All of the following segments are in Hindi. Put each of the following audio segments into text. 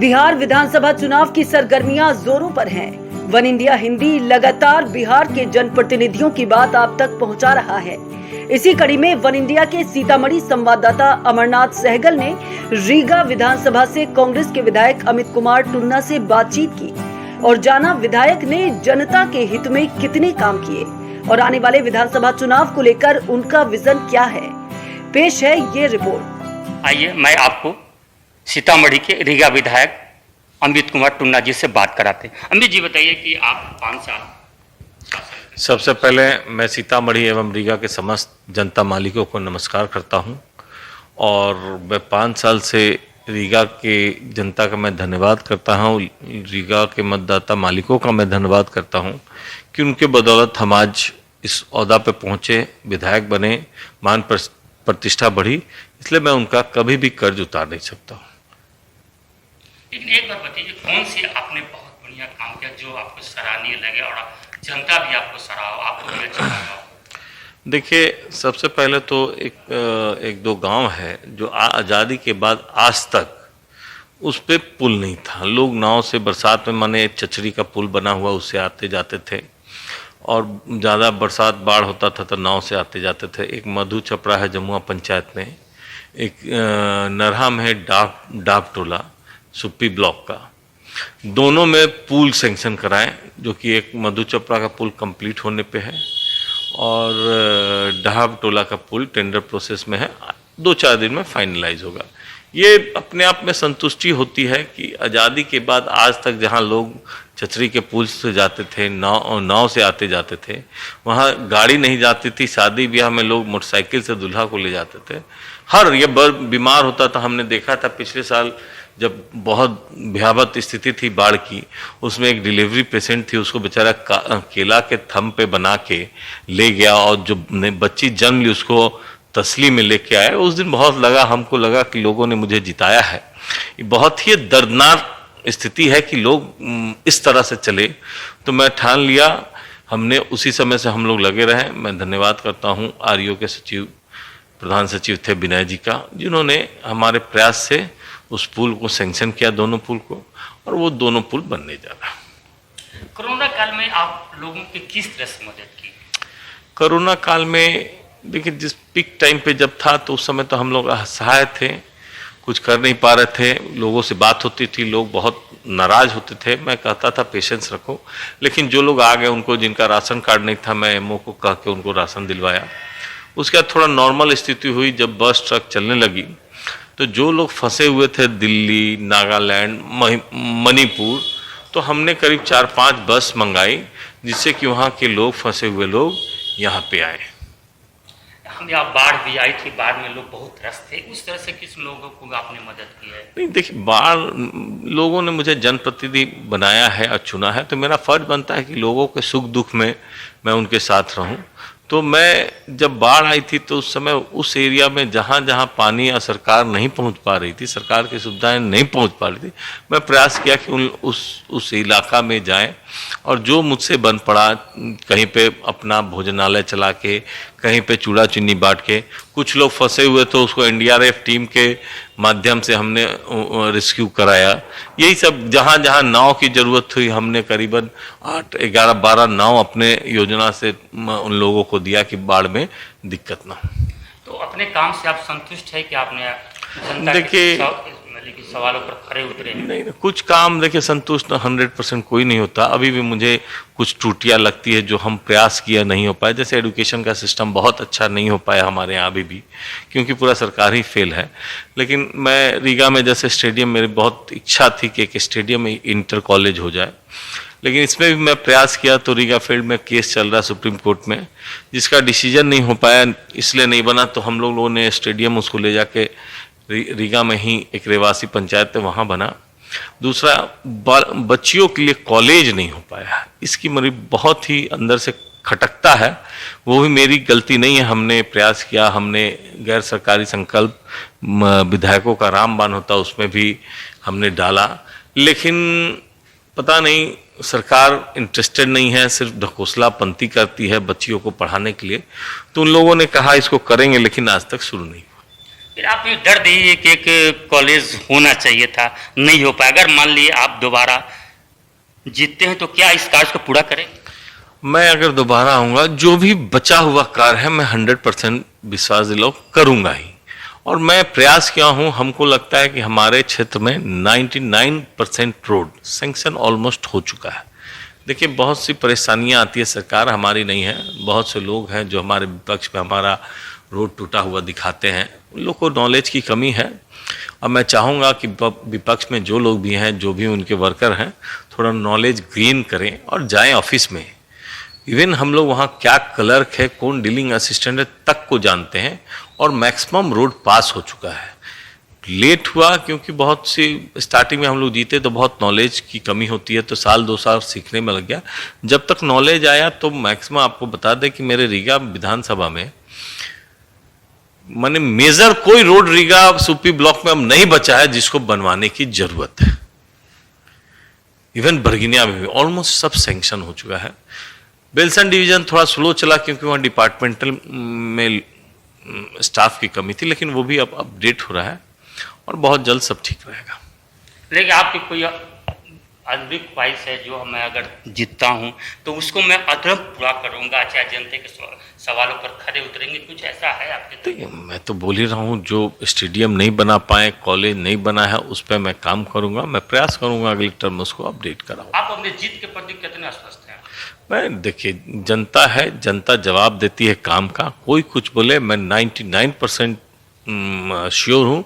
बिहार विधानसभा चुनाव की सरगर्मियां जोरों पर हैं। वन इंडिया हिंदी लगातार बिहार के जनप्रतिनिधियों की बात आप तक पहुंचा रहा है। इसी कड़ी में वन इंडिया के सीतामढ़ी संवाददाता अमरनाथ सहगल ने रीगा विधानसभा से कांग्रेस के विधायक अमित कुमार टुन्ना से बातचीत की और जाना विधायक ने जनता के हित में कितने काम किए और आने वाले विधानसभा चुनाव को लेकर उनका विजन क्या है। पेश है ये रिपोर्ट। आइए मैं आपको सीतामढ़ी के रीगा विधायक अमित कुमार टुन्ना जी से बात कराते हैं। अमित जी बताइए कि आप 5 साल। सबसे पहले मैं सीतामढ़ी एवं रीगा के समस्त जनता मालिकों को नमस्कार करता हूं और मैं 5 साल से रीगा के जनता का मैं धन्यवाद करता हूं। रीगा के मतदाता मालिकों का मैं धन्यवाद करता हूं कि उनके बदौलत हम आज इस ओहदा पे पहुंचे, विधायक बने, मान प्रतिष्ठा बढ़ी, इसलिए मैं उनका कभी भी कर्ज उतार नहीं सकता हूँ। लेकिन एक बार बताइए, कौन से आपने बहुत बढ़िया काम किया जो आपको सराहनीय लगे और जनता भी आपको सराहो, आपको भी अच्छा लगा? देखिए, सबसे पहले तो एक दो गांव है जो आज़ादी के बाद आज तक उस पे पुल नहीं था। लोग नाव से बरसात में, माने चचरी का पुल बना हुआ, उससे आते जाते थे और ज़्यादा बरसात बाढ़ होता था तो नाव से आते जाते थे। एक मधु छपरा है जमुआ पंचायत में, एक नरहा में है डाक टोला सुप्पी ब्लॉक का, दोनों में पुल सेंक्शन कराएं, जो कि एक मधु छपरा का पुल कंप्लीट होने पे है और डाब टोला का पुल टेंडर प्रोसेस में है, 2-4 दिन में फाइनलाइज होगा। ये अपने आप में संतुष्टि होती है कि आज़ादी के बाद आज तक जहाँ लोग चचरी के पुल से जाते थे, नाव से आते जाते थे, वहाँ गाड़ी नहीं जाती थी। शादी ब्याह में लोग मोटरसाइकिल से दूल्हा को ले जाते थे। हर ये बीमार होता था, हमने देखा था पिछले साल जब बहुत भयावह स्थिति थी बाढ़ की, उसमें एक डिलीवरी पेशेंट थी, उसको बेचारा केला के थंब पे बना के ले गया और जो बच्ची जन्म ली उसको तसली में लेके आए। उस दिन हमको लगा कि लोगों ने मुझे जिताया है। ये बहुत ही दर्दनाक स्थिति है कि लोग इस तरह से चले, तो मैं ठान लिया, हमने उसी समय से हम लोग लगे रहे। मैं धन्यवाद करता हूँ आरईओ के सचिव, प्रधान सचिव थे विनय जी का, जिन्होंने हमारे प्रयास से उस पुल को सैंक्शन किया, दोनों पुल को, और वो दोनों पुल बनने जा रहा है। कोरोना काल में आप लोगों की किस तरह से मदद की? कोरोना काल में देखिए, जिस पीक टाइम पे जब था तो उस समय तो हम लोग असहाय थे, कुछ कर नहीं पा रहे थे। लोगों से बात होती थी, लोग बहुत नाराज होते थे। मैं कहता था पेशेंस रखो, लेकिन जो लोग आ गए, उनको जिनका राशन कार्ड नहीं था, मैं एमओ को कह के उनको राशन दिलवाया। उसके बाद थोड़ा नॉर्मल स्थिति हुई जब बस ट्रक चलने लगी, तो जो लोग फंसे हुए थे दिल्ली, नागालैंड, मणिपुर, तो हमने करीब 4-5 बस मंगाई, जिससे कि वहाँ के लोग, फंसे हुए लोग यहाँ पे आए। हम यहाँ बाढ़ भी आई थी, बाढ़ में लोग बहुत त्रस्त थे, उस तरह से किस लोगों को आपने मदद की है? नहीं, देखिए, बाढ़ लोगों ने मुझे जनप्रतिनिधि बनाया है और चुना है, तो मेरा फर्ज बनता है कि लोगों के सुख दुख में मैं उनके साथ रहूं। तो मैं जब बाढ़ आई थी तो उस समय उस एरिया में जहाँ जहाँ पानी या सरकार नहीं पहुँच पा रही थी, सरकार की सुविधाएं नहीं पहुँच पा रही थी, मैं प्रयास किया कि उस इलाका में जाएं और जो मुझसे बन पड़ा, कहीं पे अपना भोजनालय चला के, कहीं पे चूड़ा चीनी बांट के, कुछ लोग फंसे हुए तो उसको एनडीआरएफ टीम के माध्यम से हमने रेस्क्यू कराया। यही सब, जहाँ जहाँ नाव की ज़रूरत हुई, हमने करीबन 8, 11, 12 नाव अपने योजना से उन लोगों को दिया कि बाढ़ में दिक्कत ना हो। तो अपने काम से आप संतुष्ट है कि आपने जनता देखिए, के सवालों पर खरे उतरे? नहीं, कुछ काम देखिए संतुष्ट 100% कोई नहीं होता। अभी भी मुझे कुछ त्रुटियां लगती है जो हम प्रयास किया नहीं हो पाए। जैसे एजुकेशन का सिस्टम बहुत अच्छा नहीं हो पाया हमारे यहाँ अभी भी, क्योंकि पूरा सरकार ही फेल है। लेकिन मैं रीगा में जैसे स्टेडियम, मेरी बहुत इच्छा थी कि एक स्टेडियम में इंटर कॉलेज हो जाए, लेकिन इसमें भी मैं प्रयास किया। तो रीगा फील्ड में केस चल रहा है सुप्रीम कोर्ट में, जिसका डिसीजन नहीं हो पाया, इसलिए नहीं बना। तो हम लोगों ने स्टेडियम उसको ले जाके रीगा में ही एक रेवासी पंचायत है, वहाँ बना। दूसरा, बच्चियों के लिए कॉलेज नहीं हो पाया, इसकी मेरी बहुत ही अंदर से खटकता है। वो भी मेरी गलती नहीं है, हमने प्रयास किया, हमने गैर सरकारी संकल्प विधायकों का रामबाण होता, उसमें भी हमने डाला, लेकिन पता नहीं सरकार इंटरेस्टेड नहीं है, सिर्फ ढकोसलापंती करती है बच्चियों को पढ़ाने के लिए। तो उन लोगों ने कहा इसको करेंगे, लेकिन आज तक शुरू नहीं। फिर आप ये डर दीजिए कि एक कॉलेज होना चाहिए था, नहीं हो पाया। अगर मान लिए आप दोबारा जीतते हैं तो क्या इस कार्य को पूरा करें? मैं अगर दोबारा आऊंगा, जो भी बचा हुआ कार्य है मैं 100% विश्वास दिलाओ करूंगा ही। और मैं प्रयास किया हूं, हमको लगता है कि हमारे क्षेत्र में 99% रोड सैंक्शन ऑलमोस्ट हो चुका है। देखिए, बहुत सी परेशानियां आती है, सरकार हमारी नहीं है, बहुत से लोग हैं जो हमारे विपक्ष में हमारा रोड टूटा हुआ दिखाते हैं, उन लोग को नॉलेज की कमी है। और मैं चाहूँगा कि विपक्ष में जो लोग भी हैं, जो भी उनके वर्कर हैं, थोड़ा नॉलेज गेन करें और जाएं ऑफिस में। इवन हम लोग वहाँ क्या क्लर्क है, कौन डीलिंग असिस्टेंट है तक को जानते हैं, और मैक्सिमम रोड पास हो चुका है। लेट हुआ क्योंकि बहुत सी स्टार्टिंग में हम लोग जीते तो बहुत नॉलेज की कमी होती है, तो साल 2 साल सीखने में लग गया। जब तक नॉलेज आया तो मैक्सिमम आपको बता दें कि मेरे रीगा विधानसभा में माने मेजर कोई रोड रीगा सुपी ब्लॉक में अब नहीं बचा है जिसको बनवाने की जरूरत है। इवन बरगिनिया में भी ऑलमोस्ट सब सैंक्शन हो चुका है। बेलसन डिवीजन थोड़ा स्लो चला क्योंकि वहाँ डिपार्टमेंटल में स्टाफ की कमी थी, लेकिन वो भी अब अपडेट हो रहा है और बहुत जल्द सब ठीक रहेगा। लेकिन आपकी कोई अधूरी ख्वाहिश है जो मैं अगर जीतता हूं तो उसको मैं अधूरा पूरा करूंगा, चाहे जनता के सवालों पर खड़े उतरेंगे, कुछ ऐसा है आपके? तो मैं तो बोल ही रहा हूँ, जो स्टेडियम नहीं बना पाए, कॉलेज नहीं बना है, उस पर मैं काम करूंगा। मैं प्रयास करूंगा अगले टर्म में उसको अपडेट कराऊँ। आप अपने जीत के प्रति कितने आश्वस्त हैं? मैं देखिए, जनता है, जनता जवाब देती है काम का। कोई कुछ बोले, मैं 99% श्योर हूँ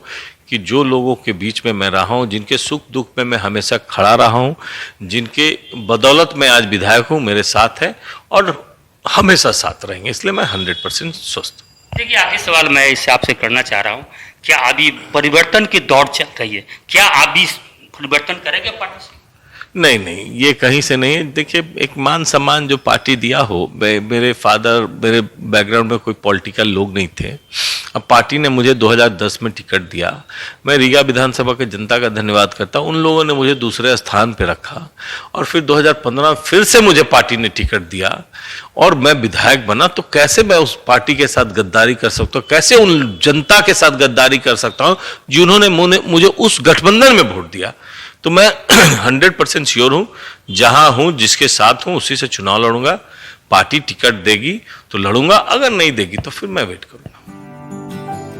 कि जो लोगों के बीच में मैं रहा हूँ, जिनके सुख दुख में मैं हमेशा खड़ा रहा हूँ, जिनके बदौलत मैं आज विधायक हूँ, मेरे साथ है और हमेशा साथ रहेंगे, इसलिए मैं 100% स्वस्थ हूँ। देखिए, आखिरी सवाल मैं इस आपसे करना चाह रहा हूँ, क्या अभी परिवर्तन की दौड़ चल रही है, क्या आप भी परिवर्तन करेंगे पार्टी से? नहीं नहीं, ये कहीं से नहीं है। देखिए, एक मान सम्मान जो पार्टी दिया हो, मेरे फादर, मेरे बैकग्राउंड में कोई पॉलिटिकल लोग नहीं थे। अब पार्टी ने मुझे 2010 में टिकट दिया, मैं रीगा विधानसभा के जनता का धन्यवाद करता हूँ। उन लोगों ने मुझे दूसरे स्थान पे रखा और फिर 2015 फिर से मुझे पार्टी ने टिकट दिया और मैं विधायक बना। तो कैसे मैं उस पार्टी के साथ गद्दारी कर सकता हूँ, कैसे उन जनता के साथ गद्दारी कर सकता हूँ जिन्होंने मुझे उस गठबंधन में वोट दिया? तो मैं 100% श्योर हूं, जहां हूं, जिसके साथ हूं, उसी से चुनाव लड़ूंगा। पार्टी टिकट देगी तो लड़ूंगा, अगर नहीं देगी तो फिर मैं वेट करूंगा।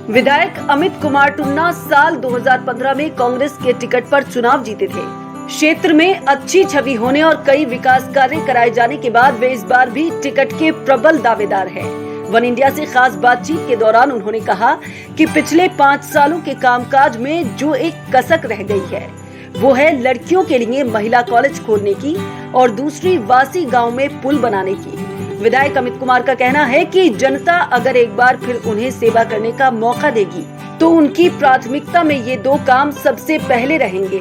विधायक अमित कुमार टुन्ना साल 2015 में कांग्रेस के टिकट पर चुनाव जीते थे। क्षेत्र में अच्छी छवि होने और कई विकास कार्य कराए जाने के बाद वे इस बार भी टिकट के प्रबल दावेदार हैं। वन इंडिया से खास बातचीत के दौरान उन्होंने कहा कि पिछले 5 सालों के कामकाज में जो एक कसक रह गई है वो है लड़कियों के लिए महिला कॉलेज खोलने की और दूसरी वासी गांव में पुल बनाने की। विधायक अमित कुमार का कहना है कि जनता अगर एक बार फिर उन्हें सेवा करने का मौका देगी तो उनकी प्राथमिकता में ये 2 काम सबसे पहले रहेंगे।